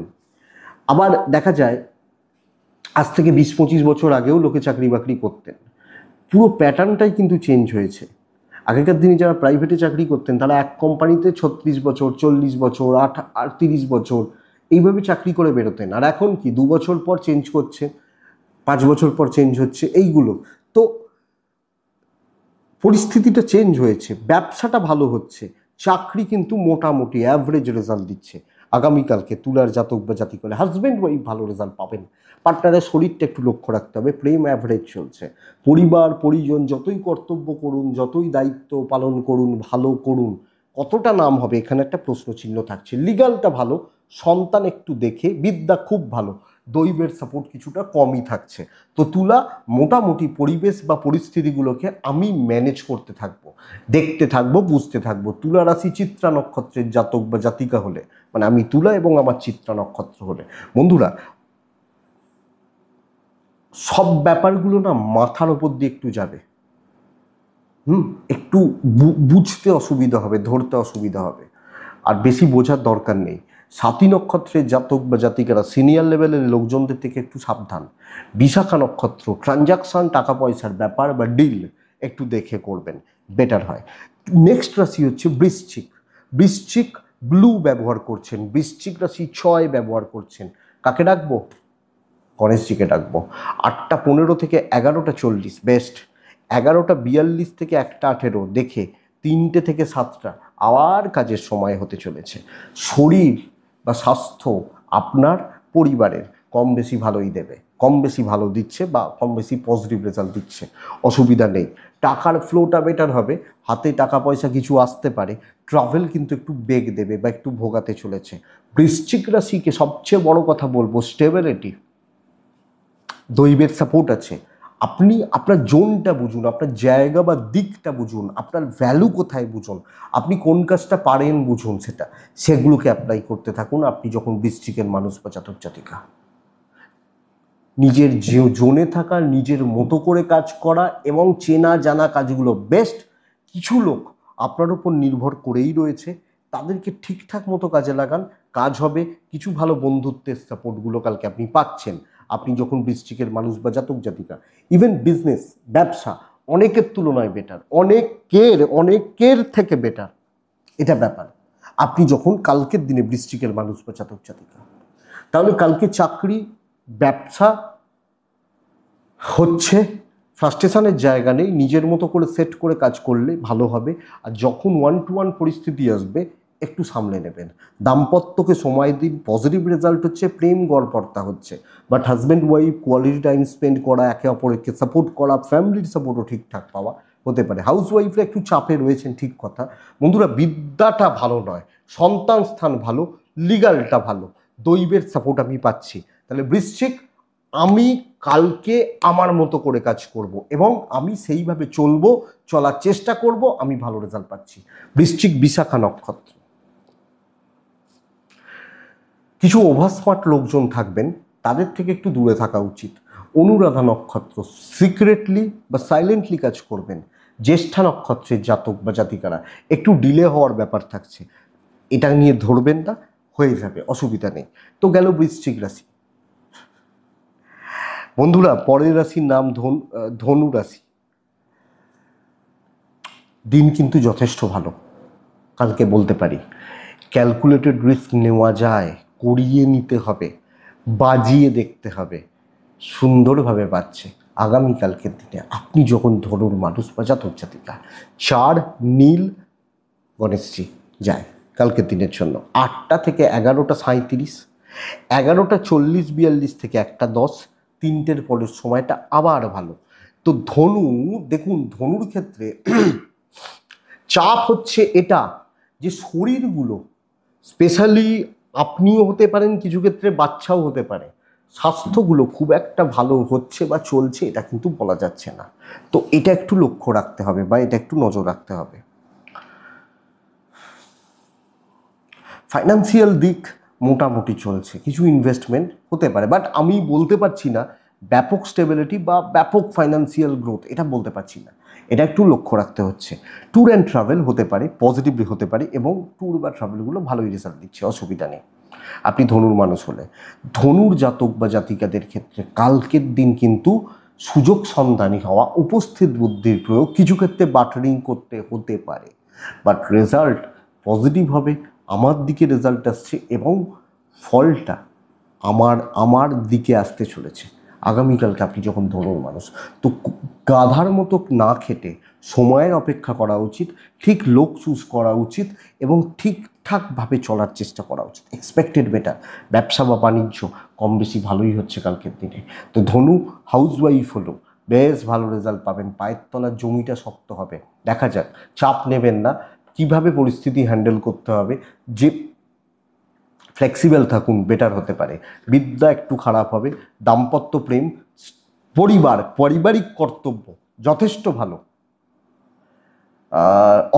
Speaker 1: আবার দেখা যায় আজ থেকে 20-25 বছর আগেও লোকে চাকরি বাকরি করতেন। পুরো প্যাটার্নটাই কিন্তু চেঞ্জ হয়েছে। আগেকার দিনে যারা প্রাইভেটে চাকরি করতেন তারা এক কোম্পানিতে 36 বছর, 40 বছর, 30 বছর এইভাবে চাকরি করে বেরোতেন। আর এখন কি 2 বছর পর চেঞ্জ করছে, 5 বছর পর চেঞ্জ হচ্ছে, এইগুলো। তো পরিস্থিতিটা চেঞ্জ হয়েছে, ব্যবসাটা ভালো হচ্ছে, চাকরি কিন্তু মোটামুটি অ্যাভারেজ রেজাল্ট দিচ্ছে। আগামীকালকে তুলার জাতক বা জাতিক হলে হাজব্যান্ড ওয়াইফ ভালো রেজাল্ট পাবেন। পার্টনারের শরীরটা একটু লক্ষ্য রাখতে হবে। প্রেম অ্যাভারেজ চলছে। পরিবার পরিজন যতই কর্তব্য করুন, যতই দায়িত্ব পালন করুন, ভালো করুন, কতটা নাম হবে এখানে একটা প্রশ্নচিহ্ন থাকছে। লিগালটা ভালো, সন্তান একটু দেখে, বিদ্যা খুব ভালো, দৈবের সাপোর্ট কিছুটা কমই থাকছে। তো তুলা মোটামুটি পরিবেশ বা পরিস্থিতিগুলোকে আমি ম্যানেজ করতে থাকবো, দেখতে থাকবো, বুঝতে থাকবো। তুলা রাশি চিত্রা নক্ষত্রের জাতক বা জাতিকা হলে, মানে আমি তুলা এবং আমার চিত্রা নক্ষত্র হলে, বন্ধুরা সব ব্যাপারগুলো না মাথার ওপর দিয়ে একটু যাবে। একটু বুঝতে অসুবিধা হবে, ধরতে অসুবিধা হবে, আর বেশি বোঝার দরকার নেই। সাতী নক্ষত্রের জাতক বা জাতিকারা সিনিয়র লেভেলের লোকজনদের থেকে একটু সাবধান। বিশাখা নক্ষত্র ট্রানজাকশন, টাকা পয়সার ব্যাপার বা ডিল একটু দেখে করবেন, বেটার হয়। নেক্সট রাশি হচ্ছে বৃশ্চিক। বৃশ্চিক ব্লু ব্যবহার করছেন, বৃশ্চিক রাশি 6 ব্যবহার করছেন। কাকে ডাকবো? গণেশজিকে ডাকবো। 8টা 15 থেকে 11টা 40 বেস্ট। 11টা 42 থেকে 1টা 18 দেখে 3টে থেকে 7টা আবার কাজের সময় হতে চলেছে। শরীর বা স্বাস্থ্য আপনার পরিবারের কম বেশি ভালোই দেবে, কম বেশি ভালো দিচ্ছে বা কম বেশি পজিটিভ রেজাল্ট দিচ্ছে, অসুবিধা নেই। টাকার ফ্লোটা বেটার হবে, হাতে টাকা পয়সা কিছু আসতে পারে। ট্রাভেল কিন্তু একটু বেগ দেবে বা একটু ভোগাতে চলেছে। বৃশ্চিক রাশিকে সবচেয়ে বড় কথা বলবো, স্টেবিলিটি, দৈবের সাপোর্ট আছে। আপনি আপনার জোনটা বুঝুন, আপনার জায়গা বা দিকটা বুঝুন, আপনার ভ্যালু কোথায় বুঝুন, আপনি কোন কাজটা পারেন বুঝুন, সেগুলোকে অ্যাপ্লাই করতে থাকুন। আপনি যখন বৃশ্চিকের মানুষ বা জাতক জাতিকা, নিজের জোনে থাকা, নিজের মতো করে কাজ করা এবং চেনা জানা কাজগুলো বেস্ট। কিছু লোক আপনার উপর নির্ভর করেই রয়েছে, তাদেরকে ঠিকঠাক মতো কাজে লাগান, কাজ হবে। কিছু ভালো বন্ধুত্বের সাপোর্টগুলো কালকে আপনি পাচ্ছেন। আপনি যখন বৃশ্চিকের মানুষ বা জাতক জাতিকা, ইভেন বিজনেস, ব্যবসা অনেকের তুলনায় বেটার, অনেকের থেকে বেটার, এটা ব্যাপার। আপনি যখন কালকের দিনে বৃশ্চিকের মানুষ বা জাতক জাতিকা, তাহলে কালকে চাকরি, ব্যবসা হচ্ছে, ফ্রাস্ট্রেশনের জায়গা নেই, নিজের মতো করে সেট করে কাজ করলে ভালো হবে। আর যখন 1-to-1 পরিস্থিতি আসবে একটু সামলে নেবেন। দাম্পত্যকে সময় দিন, পজিটিভ রেজাল্ট হচ্ছে, প্রেম গড়পড়তা হচ্ছে। But husband wife quality time spend করা, একে অপরকে সাপোর্ট করা, ফ্যামিলির সাপোর্টও ঠিকঠাক পাওয়া হতে পারে। হাউস ওয়াইফরা একটু চাপে রয়েছেন, ঠিক কথা। বন্ধুরা বিদ্যাটা ভালো নয়, সন্তান স্থান ভালো, লিগালটা ভালো, দৈবের সাপোর্ট আমি পাচ্ছি। তাহলে বৃশ্চিক, আমি কালকে আমার মতো করে কাজ করব এবং আমি সেইভাবে চলবো, চলার চেষ্টা করব, আমি ভালো রেজাল্ট পাচ্ছি। বৃশ্চিক বিশাখা নক্ষত্র, কিছু ওভার স্মার্ট লোকজন থাকবেন, তাদের থেকে একটু দূরে থাকা উচিত। অনুরাধা নক্ষত্র, সিক্রেটলি বা সাইলেন্টলি কাজ করবেন। জ্যেষ্ঠা নক্ষত্রের জাতক বা জাতিকারা একটু ডিলে হওয়ার ব্যাপার থাকছে, এটা নিয়ে ধরবেন না, হয়ে যাবে, অসুবিধা নেই। তো গেল বৃশ্চিক রাশি। বন্ধুরা পরের রাশির নাম ধনু রাশি। দিন কিন্তু যথেষ্ট ভালো, কালকে বলতে পারি। ক্যালকুলেটেড রিস্ক নেওয়া যায়, করিয়ে নিতে হবে, বাজিয়ে দেখতে হবে, সুন্দরভাবে বাজছে। আগামীকালকের দিনে আপনি যখন ধরুন মানুষ বা জাতক জাতিকা, 4 নীল গণেশজি যায় কালকের দিনের জন্য। 8টা থেকে 11টা 37, 11টা 40-42 থেকে 1টা 10, 3টের পরের সময়টা আবার ভালো। তো ধনু, দেখুন ধনুর ক্ষেত্রে চাপ হচ্ছে এটা যে শরীরগুলো, স্পেশালি আপনিও হতে পারেন, কিছু ক্ষেত্রে বাচ্চাও হতে পারে, স্বাস্থ্যগুলো খুব একটা ভালো হচ্ছে বা চলছে এটা কিন্তু বলা যাচ্ছে না। তো এটা একটু লক্ষ্য রাখতে হবে বা এটা একটু নজর রাখতে হবে। ফাইন্যান্সিয়াল দিক মোটামুটি চলছে, কিছু ইনভেস্টমেন্ট হতে পারে, বাট আমি বলতে পারছি না ব্যাপক স্টেবিলিটি বা ব্যাপক ফাইন্যান্সিয়াল গ্রোথ এটা বলতে পারছি না, এটা একটু লক্ষ্য রাখতে হচ্ছে। ট্যুর অ্যান্ড ট্রাভেল হতে পারে, পজিটিভলি হতে পারে, এবং ট্যুর বা ট্রাভেলগুলো ভালোই রেজাল্ট দিচ্ছে, অসুবিধা নেই। আপনি ধনুর মানুষ হলে, ধনুর জাতক বা জাতিকাদের ক্ষেত্রে কালকের দিন কিন্তু সুযোগ সন্ধানী হওয়া, উপস্থিত বুদ্ধির প্রয়োগ, কিছু ক্ষেত্রে বাটারিং করতে হতে পারে, বাট রেজাল্ট পজিটিভ হবে। আমার দিকে রেজাল্ট আসছে এবং ফলটা আমার দিকে আসতে চলেছে। আগামীকালকে আপনি যখন ধনুর মানুষ, তো গাধার মতো না খেটে সময়ের অপেক্ষা করা উচিত, ঠিক লোক চুজ করা উচিত এবং ঠিকঠাকভাবে চলার চেষ্টা করা উচিত। Expected better. ব্যবসা বা বাণিজ্য কম বেশি ভালোই হচ্ছে কালকের দিনে। তো ধনু হাউসওয়াইফ হলো, বেশ ভালো রেজাল্ট পাবেন, পায়ের তলার জমিটা শক্ত হবে। দেখা যাক, চাপ নেবেন না, কিভাবে পরিস্থিতি হ্যান্ডেল করতে হবে, যে ফ্লেক্সিবল থাকুন, বেটার হতে পারে। বিদ্যা একটু খারাপ হবে, দাম্পত্য প্রেম, পারিবারিক কর্তব্য যথেষ্ট ভালো,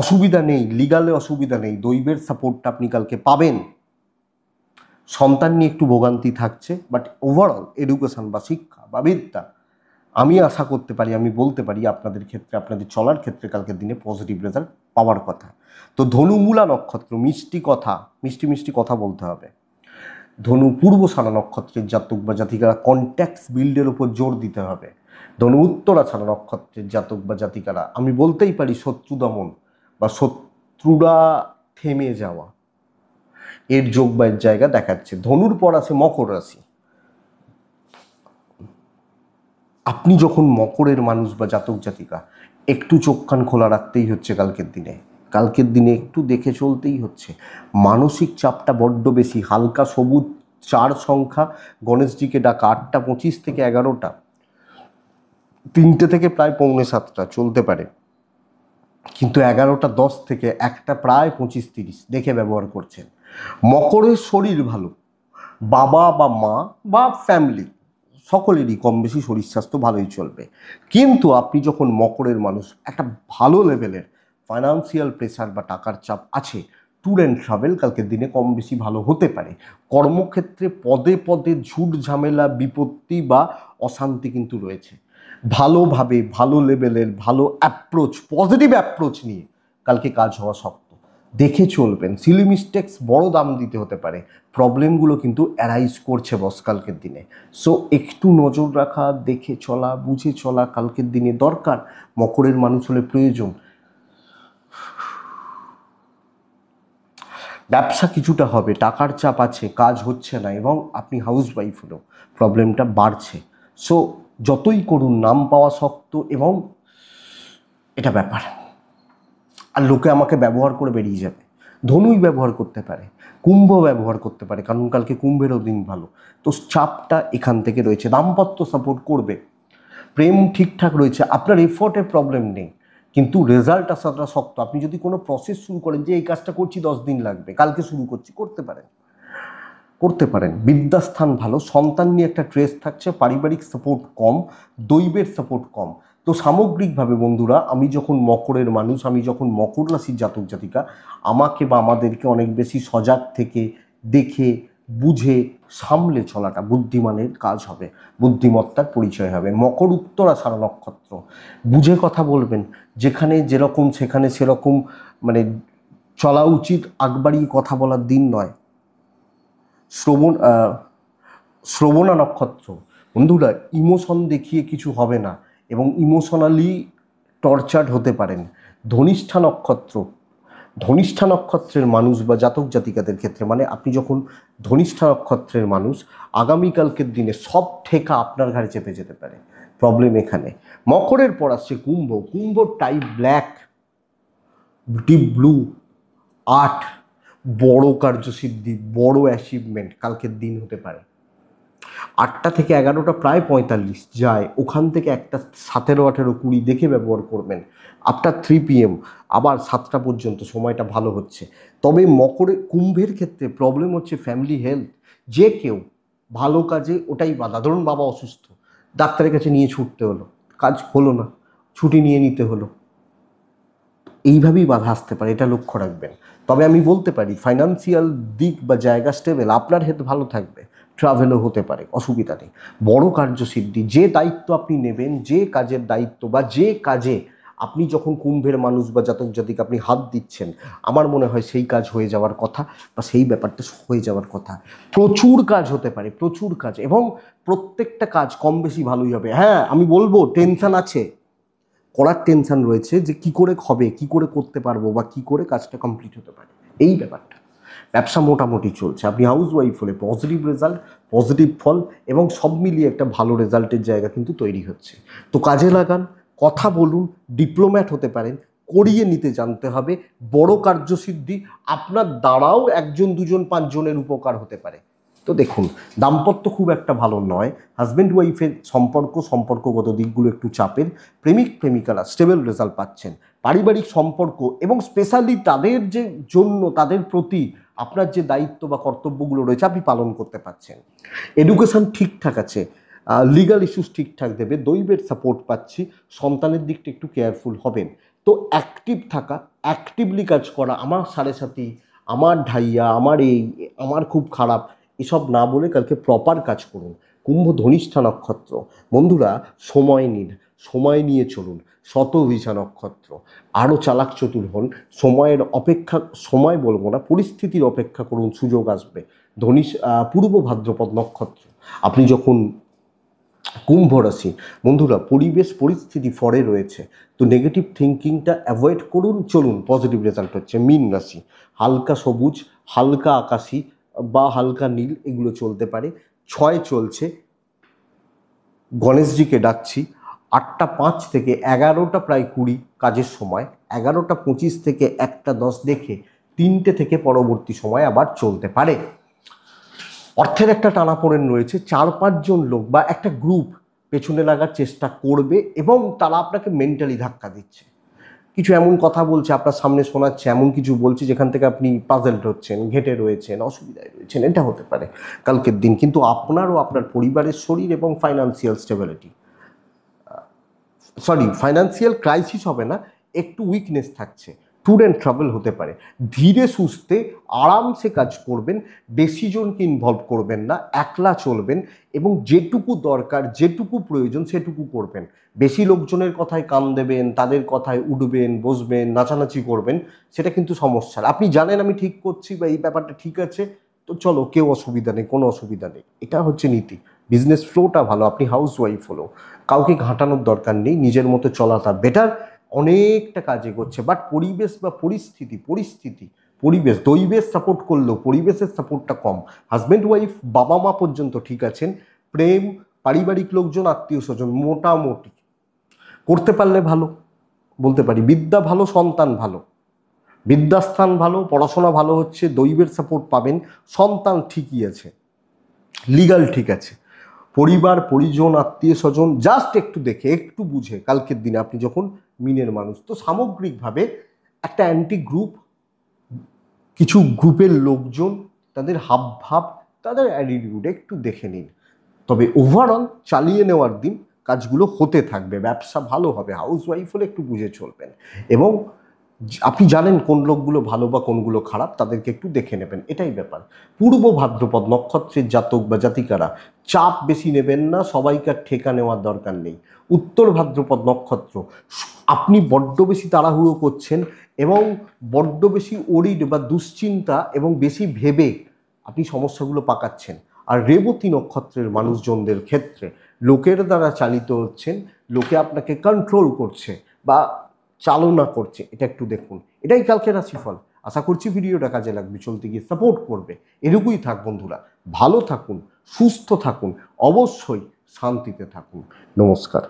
Speaker 1: অসুবিধা নেই, লিগালে অসুবিধা নেই, দৈবের সাপোর্টটা আপনি কালকে পাবেন। সন্তান নিয়ে একটু ভোগান্তি থাকছে, বাট ওভারঅল এডুকেশন বা শিক্ষা বা বিদ্যা আমি আশা করতে পারি, আমি বলতে পারি আপনাদের ক্ষেত্রে, আপনাদের চলার ক্ষেত্রে কালকের দিনে পজিটিভ রেজাল্ট পাওয়ার কথা। তো ধনুমূলা নক্ষত্র, মিষ্টি কথা, মিষ্টি কথা বলতে হবে। ধনু পূর্বশারা নক্ষত্রের জাতক বা জাতিকারা কন্ট্যাক্টস বিল্ডের উপর জোর দিতে হবে। ধনু উত্তরাশারা নক্ষত্রের জাতক বা জাতিকারা, আমি বলতেই পারি শত্রু দমন বা শত্রুরা থেমে যাওয়া, এর যোগ বা এর জায়গা দেখাচ্ছে। ধনুর পর আছে মকর রাশি। আপনি যখন মকরের মানুষ বা জাতক জাতিকা, একটু চোখ কান খোলা রাখতেই হচ্ছে কালকের দিনে। কালকের দিনে একটু দেখে চলতেই হচ্ছে। মানসিক চাপটা বড্ড বেশি। হালকা সবুজ 4 সংখ্যা, গণেশজিকে ডাকা 8টা 25 থেকে 11টা, 3টে থেকে প্রায় 6:45 চলতে পারে, কিন্তু 11টা 10 থেকে একটা প্রায় 25-30 দেখে ব্যবহার করছেন। মকরের শরীর ভালো, বাবা বা মা বা ফ্যামিলি সকলেরই কম বেশি শরীর স্বাস্থ্য ভালোই চলবে। কিন্তু আপনি যখন মকরের মানুষ, একটা ভালো লেভেলের ফাইন্যান্সিয়াল প্রেশার বা টাকার চাপ আছে। ট্যুর অ্যান্ড ট্রাভেল কালকের দিনে কম বেশি ভালো হতে পারে। কর্মক্ষেত্রে পদে পদে ঝুট ঝামেলা, বিপত্তি বা অশান্তি কিন্তু রয়েছে। ভালোভাবে, ভালো লেভেলের, ভালো অ্যাপ্রোচ, পজিটিভ অ্যাপ্রোচ নিয়ে কালকে কাজ হওয়া শক্ত। দেখে চলবেন, সিলি মিস্টেক্স বড় দাম দিতে হতে পারে। প্রবলেমগুলো কিন্তু অ্যারাইজ করছে বস কালকের দিনে। সো একটু নজর রাখা, দেখে চলা, বুঝে চলা কালকের দিনে দরকার। মকরের মানুষ হলে প্রয়োজন। ব্যবসা কিছুটা হবে, টাকার চাপ আছে, কাজ হচ্ছে না, এবং আপনি হাউস ওয়াইফ হলেও প্রবলেমটা বাড়ছে। সো যতই করুন, নাম পাওয়া শক্ত, এবং এটা ব্যাপার। আর লোকে আমাকে ব্যবহার করে বেরিয়ে যাবে। ধনুই ব্যবহার করতে পারে, কুম্ভ ব্যবহার করতে পারে, কারণ কালকে কুম্ভেরও দিন ভালো। তো চাপটা এখান থেকে রয়েছে। দাম্পত্য সাপোর্ট করবে, প্রেম ঠিকঠাক রয়েছে, আপনার এফোর্টে প্রবলেম নেই, কিন্তু রেজাল্ট আসাটা শক্ত। আপনি যদি কোনো প্রসেস শুরু করেন, যে এই কাজটা করছি 10 দিন লাগবে, কালকে শুরু করছি, করতে পারেন। বিদ্যাস্থান ভালো, সন্তান নিয়ে একটা ট্রেস থাকছে, পারিবারিক সাপোর্ট কম, দৈবের সাপোর্ট কম। তো সামগ্রিকভাবে বন্ধুরা, আমি যখন মকরের মানুষ, আমি যখন মকর রাশির জাতক জাতিকা, আমাকে বা আমাদেরকে অনেক বেশি সজাগ থেকে দেখে বুঝে সামলে চলাটা বুদ্ধিমানের কাজ হবে, বুদ্ধিমত্তার পরিচয় হবে। মকর উত্তরাষাঢ়া নক্ষত্র, বুঝে কথা বলবেন, যেখানে যেরকম সেখানে সেরকম, মানে চলা উচিত। আগবাড়িয়ে কথা বলার দিন নয়। শ্রবণা নক্ষত্র, বন্ধুরা ইমোশন দেখিয়ে কিছু হবে না এবং ইমোশনালি টর্চার্ড হতে পারেন। ধনিষ্ঠা নক্ষত্রের মানুষ বা জাতক জাতিকাদের ক্ষেত্রে, মানে আপনি যখন ধনিষ্ঠা নক্ষত্রের মানুষ, আগামীকালকের দিনে সব ঠেকা আপনার ঘাড়ে চেপে যেতে পারে। প্রবলেম এখানে। মকরের পর আসছে Kumbha type black, deep blue, আর্ট, বড় কার্যসিদ্ধি, বড় অ্যাচিভমেন্ট কালকের দিন হতে পারে। 8টা থেকে 11টা প্রায় 45 যায়, ওখান থেকে একটা 17, 18, 20 দেখে ব্যবহার করবেন। আফটার 3 PM আবার 7টা পর্যন্ত সময়টা ভালো হচ্ছে। তবে কুম্ভের ক্ষেত্রে প্রবলেম হচ্ছে ফ্যামিলি হেলথ। যে কেউ ভালো কাজে ওটাই বাধা। ধরুন বাবা অসুস্থ, ডাক্তারের কাছে নিয়ে ছুটতে হলো, কাজ হলো না, ছুটি নিয়ে নিতে হলো, এইভাবেই বাধা আসতে পারে, এটা লক্ষ্য রাখবেন। তবে আমি বলতে পারি ফাইন্যান্সিয়াল দিক বা জায়গা স্টেবল, আপনার হেলথ ভালো থাকবে, ট্রাভেলও হতে পারে, অসুবিধা নেই। বড় কার্যসিদ্ধি, যে দায়িত্ব আপনি নেবেন, যে কাজের দায়িত্ব বা যে কাজে আপনি যখন কুম্ভের মানুষ বা জাতক জাতিকে আপনি হাত দিচ্ছেন, আমার মনে হয় সেই কাজ হয়ে যাওয়ার কথা বা সেই ব্যাপারটা হয়ে যাওয়ার কথা। প্রচুর কাজ হতে পারে, প্রচুর কাজ, এবং প্রত্যেকটা কাজ কম বেশি ভালোই হবে। হ্যাঁ, আমি বলবো টেনশন আছে, করার টেনশন রয়েছে যে কি করে হবে, কি করে করতে পারবো বা কি করে কাজটা কমপ্লিট হতে পারে, এই ব্যাপারটা। ব্যবসা মোটামুটি চলছে, আপনি হাউস ওয়াইফ হলে পজিটিভ রেজাল্ট, পজিটিভ ফল এবং সব মিলিয়ে একটা ভালো রেজাল্টের জায়গা কিন্তু তৈরি হচ্ছে। তো কাজে লাগান, কথা বলুন, ডিপ্লোম্যাট হতে পারেন, করিয়ে নিতে জানতে হবে। বড় কার্যসিদ্ধি আপনার দ্বারাও একজন দুজন পাঁচজনের উপকার হতে পারে। তো দেখুন, দাম্পত্য খুব একটা ভালো নয়, হাজব্যান্ড ওয়াইফের সম্পর্কগত দিকগুলো একটু চাপের, প্রেমিক প্রেমিকারা স্টেবল রেজাল্ট পাচ্ছেন। পারিবারিক সম্পর্ক এবং স্পেশালি তাদের যে জন্য, তাদের প্রতি আপনার যে দায়িত্ব বা কর্তব্যগুলো রয়েছে আপনি পালন করতে পারছেন। এডুকেশন ঠিকঠাক আছে, লিগাল ইস্যুস ঠিকঠাক দেবে, দৈবের সাপোর্ট পাচ্ছি, সন্তানের দিকটা একটু কেয়ারফুল হবেন। তো অ্যাক্টিভ থাকা, অ্যাক্টিভলি কাজ করা, আমার সাড়ে সাথী, আমার ঢাইয়া, আমার খুব খারাপ, এসব না বলে কালকে প্রপার কাজ করুন। কুম্ভ ধনিষ্ঠা নক্ষত্র, বন্ধুরা সময় নিন, সময় নিয়ে চলুন। শতভিষা নক্ষত্র, আরও চালাক চতুর হন, সময়ের অপেক্ষা, সময় বলবো না, পরিস্থিতির অপেক্ষা করুন, সুযোগ আসবে। পূর্ব ভাদ্রপদ নক্ষত্র, আপনি যখন কুম্ভ রাশি, বন্ধুরা পরিবেশ পরিস্থিতি ফরে রয়েছে, তো নেগেটিভ থিঙ্কিংটা অ্যাভয়েড করুন, চলুন, পজিটিভ রেজাল্ট হচ্ছে। মীন রাশি, হালকা সবুজ, হালকা আকাশি বা হালকা নীল এগুলো চলতে পারে। 6 চলছে, গণেশজিকে ডাকছি। 8টা 5 থেকে 11টা প্রায় 20 কাজের সময়, 11টা 25 থেকে 1টা 10 দেখে 3টে থেকে পরবর্তী সময় আবার চলতে পারে। অর্থের একটা টানাপোড়েন রয়েছে, 4-5 জন লোক বা একটা গ্রুপ পেছনে লাগার চেষ্টা করবে এবং তারা আপনাকে মেন্টালি ধাক্কা দিচ্ছে, কিছু এমন কথা বলছে, আপনার সামনে শোনাচ্ছে, এমন কিছু বলছে যেখান থেকে আপনি পাজেলড হচ্ছেন, ঘেটে রয়েছেন, অসুবিধায় রয়েছেন, এটা হতে পারে কালকের দিন। কিন্তু আপনার ও আপনার পরিবারের শরীর এবং ফাইন্যান্সিয়াল স্টেবিলিটি, ফাইন্যান্সিয়াল ক্রাইসিস হবে না, একটু উইকনেস থাকছে। ট্যুর অ্যান্ড ট্রাভেল হতে পারে, ধীরে সুস্থে আরামসে কাজ করবেন, বেশি জনকে ইনভলভ করবেন না, একলা চলবেন এবং যেটুকু দরকার, যেটুকু প্রয়োজন সেটুকু করবেন। বেশি লোকজনের কথায় কান দেবেন, তাদের কথায় উঠবেন, বসবেন, নাচানাচি করবেন, সেটা কিন্তু সমস্যার। আপনি জানেন আমি ঠিক করছি বা এই ব্যাপারটা ঠিক আছে, তো চলো, কেউ অসুবিধা নেই, কোনো অসুবিধা নেই, এটা হচ্ছে নীতি। বিজনেস ফ্লোটা ভালো, আপনি হাউস ওয়াইফ হলো, কাউকে ঘাঁটানোর দরকার নেই, নিজের মতো চলাটা বেটার, অনেকটা কাজ এগোচ্ছে। বাট পরিবেশ বা পরিবেশ, দৈবের সাপোর্ট করলেও পরিবেশের সাপোর্টটা কম। হাজব্যান্ড ওয়াইফ, বাবা মা পর্যন্ত ঠিক আছেন, প্রেম, পারিবারিক লোকজন, আত্মীয় স্বজন মোটামুটি করতে পারলে ভালো বলতে পারি। বিদ্যা ভালো, সন্তান ভালো, বিদ্যাস্থান ভালো, পড়াশোনা ভালো হচ্ছে, দৈবের সাপোর্ট পাবেন, সন্তান ঠিকই আছে, লিগাল ঠিক আছে, পরিবার পরিজন আত্মীয় স্বজন জাস্ট একটু দেখে একটু বুঝে কালকের দিনে আপনি যখন মিনের মানুষ, তো সামগ্রিকভাবে একটা অ্যান্টি গ্রুপ, কিছু গ্রুপের লোকজন, তাদের হাবভাব, তাদের অ্যাটিটিউড একটু দেখে নিন। তবে ওভারঅল চালিয়ে নেওয়ার দিন, কাজগুলো হতে থাকবে, ব্যবসা ভালো হবে। হাউস ওয়াইফ হলে একটু বুঝে চলবেন এবং আপনি জানেন কোন লোকগুলো ভালো বা কোনগুলো খারাপ, তাদেরকে একটু দেখে নেবেন, এটাই ব্যাপার। পূর্ব ভাদ্রপদ নক্ষত্রের জাতক বা জাতিকারা চাপ বেশি নেবেন না, সবাইকার ঠেকা নেওয়ার দরকার নেই। উত্তর ভাদ্রপদ নক্ষত্র, আপনি বড্ড বেশি তাড়াহুড়ো করছেন এবং বড্ড বেশি ওরিড বা দুশ্চিন্তা এবং বেশি ভেবে আপনি সমস্যাগুলো পাকাচ্ছেন। আর রেবতী নক্ষত্রের মানুষজনদের ক্ষেত্রে লোকের দ্বারা চালিত হচ্ছেন, লোকে আপনাকে কন্ট্রোল করছে বা চালনা করছে, এটা একটু দেখুন। এটাই কালকে রাশিফল, আশা করছি ভিডিওটা কাজে লাগবে, চলতে গিয়ে সাপোর্ট করবে। এটুকুই থাক বন্ধুরা, ভালো থাকুন, সুস্থ থাকুন, অবশ্যই শান্তিতে থাকুন। নমস্কার।